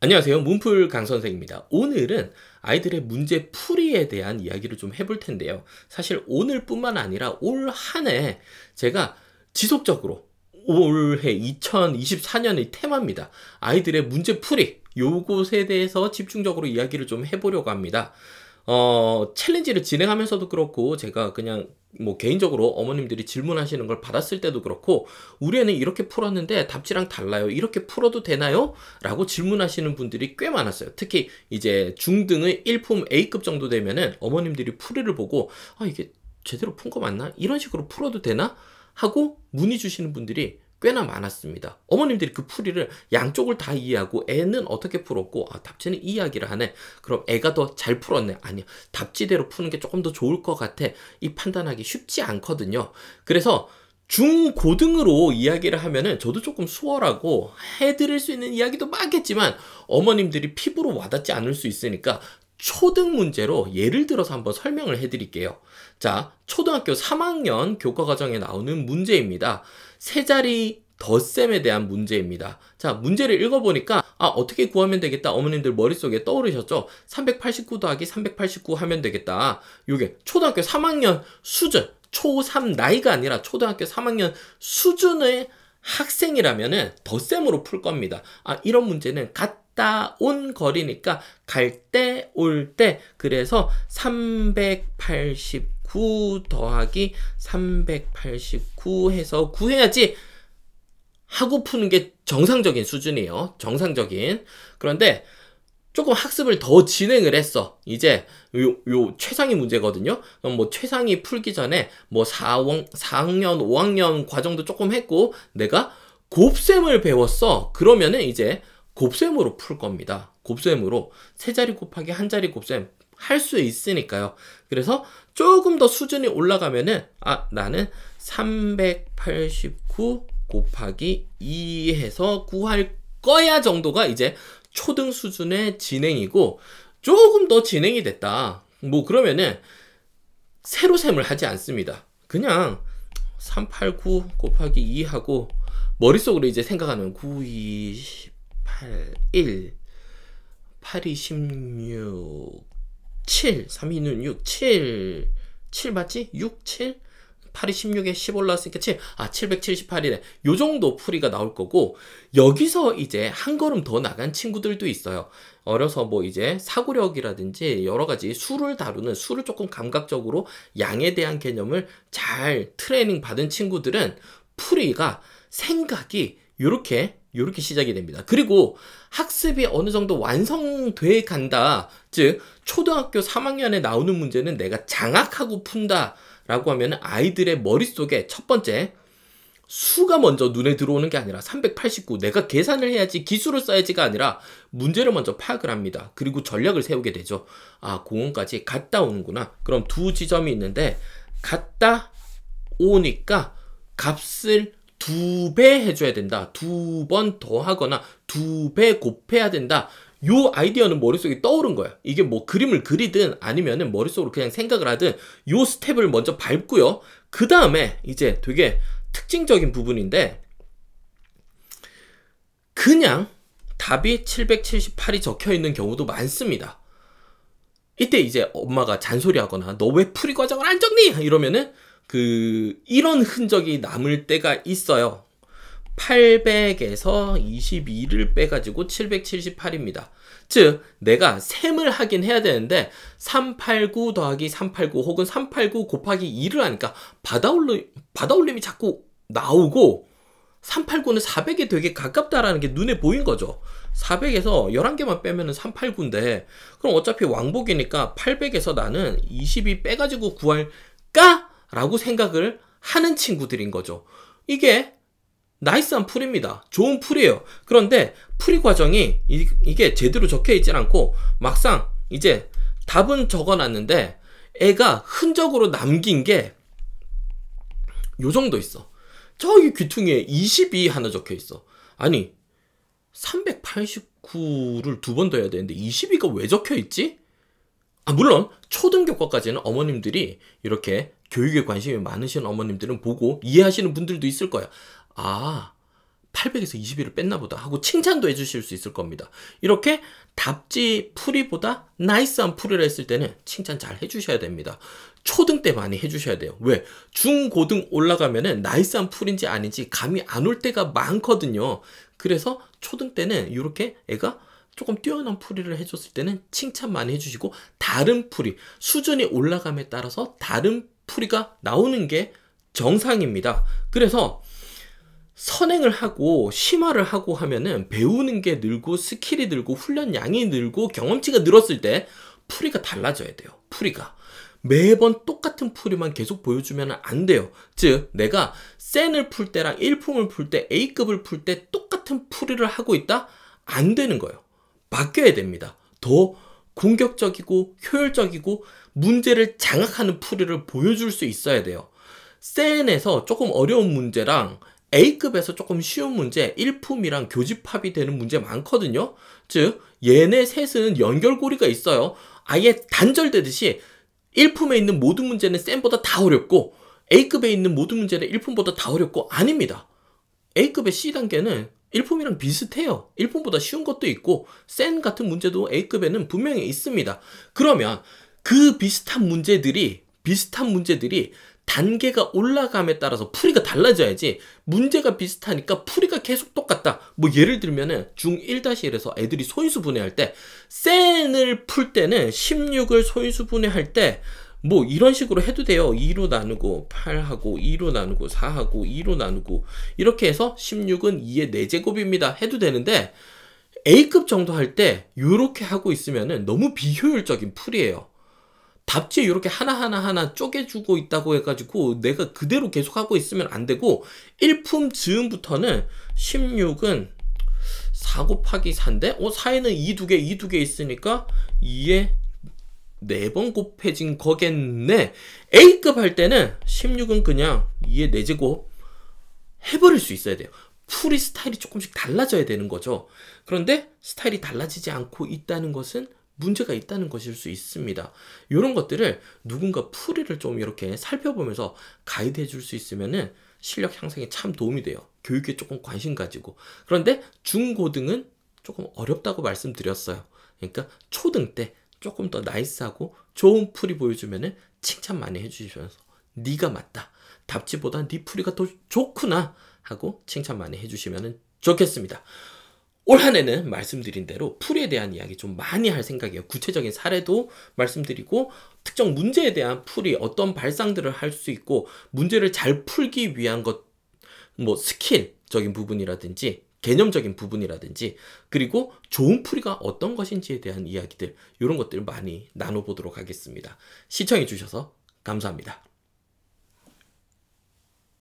안녕하세요. 문풀 강선생입니다. 오늘은 아이들의 문제 풀이에 대한 이야기를 좀 해볼 텐데요. 사실 오늘뿐만 아니라 올 한 해 제가 지속적으로 올해 2024년의 테마입니다. 아이들의 문제 풀이, 요것에 대해서 집중적으로 이야기를 좀 해보려고 합니다. 챌린지를 진행하면서도 그렇고, 제가 그냥 개인적으로 어머님들이 질문하시는 걸 받았을 때도 그렇고, 우리 애는 이렇게 풀었는데 답지랑 달라요. 이렇게 풀어도 되나요? 라고 질문하시는 분들이 꽤 많았어요. 특히 이제 중등의 1품 A급 정도 되면은 어머님들이 풀이를 보고, 이게 제대로 푼 거 맞나? 이런 식으로 풀어도 되나? 하고 문의 주시는 분들이 꽤나 많았습니다. 어머님들이 그 풀이를 양쪽을 다 이해하고 애는 어떻게 풀었고 답지는 이 이야기를 하네. 그럼 애가 더 잘 풀었네. 아니야. 답지대로 푸는 게 조금 더 좋을 것 같아. 이 판단하기 쉽지 않거든요. 그래서 중고등으로 이야기를 하면은 저도 조금 수월하고 해드릴 수 있는 이야기도 많겠지만 어머님들이 피부로 와닿지 않을 수 있으니까 초등 문제로 예를 들어서 한번 설명을 해드릴게요. 자, 초등학교 3학년 교과과정에 나오는 문제입니다. 세 자리 덧셈에 대한 문제입니다. 자, 문제를 읽어보니까 어떻게 구하면 되겠다. 어머님들 머릿속에 떠오르셨죠? 389 더하기 389 하면 되겠다. 요게 초등학교 3학년 수준, 초3 나이가 아니라 초등학교 3학년 수준의 학생이라면은 덧셈으로 풀 겁니다. 이런 문제는 갔다 온 거리니까 갈 때, 올 때, 그래서 389 더하기 389 해서 구해야지 하고 푸는 게 정상적인 수준이에요. 정상적인. 그런데 조금 학습을 더 진행을 했어. 이제 요 최상위 문제거든요. 그럼 최상위 풀기 전에 4학년, 5학년 과정도 조금 했고 내가 곱셈을 배웠어. 그러면은 이제 곱셈으로 풀 겁니다. 곱셈으로 세 자리 곱하기 한 자리 곱셈 할 수 있으니까요. 그래서 조금 더 수준이 올라가면은 나는 389 곱하기 2 해서 구할 거야 정도가 이제 초등 수준의 진행이고, 조금 더 진행이 됐다. 그러면은 세로셈을 하지 않습니다. 그냥 389 곱하기 2 하고 머릿속으로 이제 생각하는 9, 2, 8, 1, 8, 2, 16, 7, 3, 2는 6, 7 맞지? 6, 7? 8이 16에 10 올라왔으니까 7, 778이네. 요 정도 풀이가 나올 거고, 여기서 이제 한 걸음 더 나간 친구들도 있어요. 어려서 이제 사고력이라든지 여러 가지 수를 다루는, 수를 조금 감각적으로 양에 대한 개념을 잘 트레이닝 받은 친구들은 풀이가 생각이 요렇게 시작이 됩니다. 그리고 학습이 어느 정도 완성돼 간다. 즉, 초등학교 3학년에 나오는 문제는 내가 장악하고 푼다. 라고 하면 아이들의 머릿속에 첫 번째 수가 먼저 눈에 들어오는 게 아니라 389 내가 계산을 해야지 기술을 써야지가 아니라 문제를 먼저 파악을 합니다. 그리고 전략을 세우게 되죠. 공원까지 갔다 오는구나. 그럼 두 지점이 있는데 갔다 오니까 값을 2배 해줘야 된다. 2번 더 하거나 2배 곱해야 된다. 요 아이디어는 머릿속에 떠오른 거야. 이게 그림을 그리든 아니면은 머릿속으로 그냥 생각을 하든 요 스텝을 먼저 밟고요. 그 다음에 이제 되게 특징적인 부분인데, 그냥 답이 778이 적혀 있는 경우도 많습니다. 이때 이제 엄마가 잔소리하거나 너 왜 풀이 과정을 안 적니? 이러면은 이런 흔적이 남을 때가 있어요. 800에서 22를 빼가지고 778입니다. 즉, 내가 셈을 하긴 해야 되는데 389 더하기 389 혹은 389 곱하기 2를 하니까 받아올림이 자꾸 나오고 389는 400에 되게 가깝다라는 게 눈에 보인 거죠. 400에서 11개만 빼면은 389인데 그럼 어차피 왕복이니까 800에서 나는 22 빼가지고 구할까? 라고 생각을 하는 친구들인 거죠. 이게 나이스한 풀입니다. 좋은 풀이에요. 그런데 풀이 과정이 이게 제대로 적혀 있진 않고 막상 이제 답은 적어놨는데 애가 흔적으로 남긴 게 요 정도 있어. 저기 귀퉁이에 22 하나 적혀 있어. 아니 389를 2번 더 해야 되는데 22가 왜 적혀 있지? 물론 초등교과까지는 어머님들이 이렇게 교육에 관심이 많으신 어머님들은 보고 이해하시는 분들도 있을 거야. 800에서 20일을 뺐나 보다 하고 칭찬도 해주실 수 있을 겁니다. 이렇게 답지 풀이보다 나이스한 풀이를 했을 때는 칭찬 잘 해주셔야 됩니다. 초등 때 많이 해주셔야 돼요. 왜? 중, 고등 올라가면은 나이스한 풀인지 아닌지 감이 안 올 때가 많거든요. 그래서 초등 때는 이렇게 애가 조금 뛰어난 풀이를 해줬을 때는 칭찬 많이 해주시고, 다른 풀이, 수준이 올라감에 따라서 다른 풀이가 나오는 게 정상입니다. 그래서 선행을 하고 심화를 하고 하면은 배우는 게 늘고 스킬이 늘고 훈련량이 늘고 경험치가 늘었을 때 풀이가 달라져야 돼요. 풀이가 매번 똑같은 풀이만 계속 보여주면 안 돼요. 즉 내가 센을 풀 때랑 1품을 풀 때, A급을 풀 때 똑같은 풀이를 하고 있다? 안 되는 거예요. 바뀌어야 됩니다. 더 공격적이고 효율적이고 문제를 장악하는 풀이를 보여줄 수 있어야 돼요. 센에서 조금 어려운 문제랑 A급에서 조금 쉬운 문제, 1품이랑 교집합이 되는 문제 많거든요. 즉 얘네 셋은 연결고리가 있어요. 아예 단절되듯이 1품에 있는 모든 문제는 센보다 다 어렵고 A급에 있는 모든 문제는 1품보다 다 어렵고, 아닙니다. A급의 C단계는 1품이랑 비슷해요. 1품보다 쉬운 것도 있고 센 같은 문제도 A급에는 분명히 있습니다. 그러면 그 비슷한 문제들이 단계가 올라감에 따라서 풀이가 달라져야지, 문제가 비슷하니까 풀이가 계속 똑같다. 뭐 예를 들면은 중1-1에서 애들이 소인수 분해할 때 센을 풀 때는 16을 소인수 분해할 때 뭐 이런 식으로 해도 돼요. 2로 나누고 8하고 2로 나누고 4하고 2로 나누고 이렇게 해서 16은 2의 4제곱입니다 해도 되는데, A급 정도 할 때 이렇게 하고 있으면은 너무 비효율적인 풀이에요. 답지에 이렇게 하나하나 쪼개주고 있다고 해가지고 내가 그대로 계속 하고 있으면 안 되고, 1품 즈음부터는 16은 4 곱하기 4인데 4에는 2 두 개 있으니까 2에 4번 곱해진 거겠네. A급 할 때는 16은 그냥 2의 4제곱 해버릴 수 있어야 돼요. 풀이 스타일이 조금씩 달라져야 되는 거죠. 그런데 스타일이 달라지지 않고 있다는 것은 문제가 있다는 것일 수 있습니다. 이런 것들을 누군가 풀이를 좀 이렇게 살펴보면서 가이드 해줄 수 있으면은 실력 향상에 참 도움이 돼요. 교육에 조금 관심 가지고. 그런데 중고등은 조금 어렵다고 말씀드렸어요. 그러니까 초등 때 조금 더 나이스하고 좋은 풀이 보여주면은 칭찬 많이 해주시면서 네가 맞다, 답지보다 네 풀이가 더 좋구나 하고 칭찬 많이 해주시면 좋겠습니다. 올 한 해는 말씀드린 대로 풀이에 대한 이야기 좀 많이 할 생각이에요. 구체적인 사례도 말씀드리고, 특정 문제에 대한 풀이 어떤 발상들을 할 수 있고, 문제를 잘 풀기 위한 것, 뭐 스킬적인 부분이라든지 개념적인 부분이라든지, 그리고 좋은 풀이가 어떤 것인지에 대한 이야기들, 이런 것들 많이 나눠보도록 하겠습니다. 시청해 주셔서 감사합니다.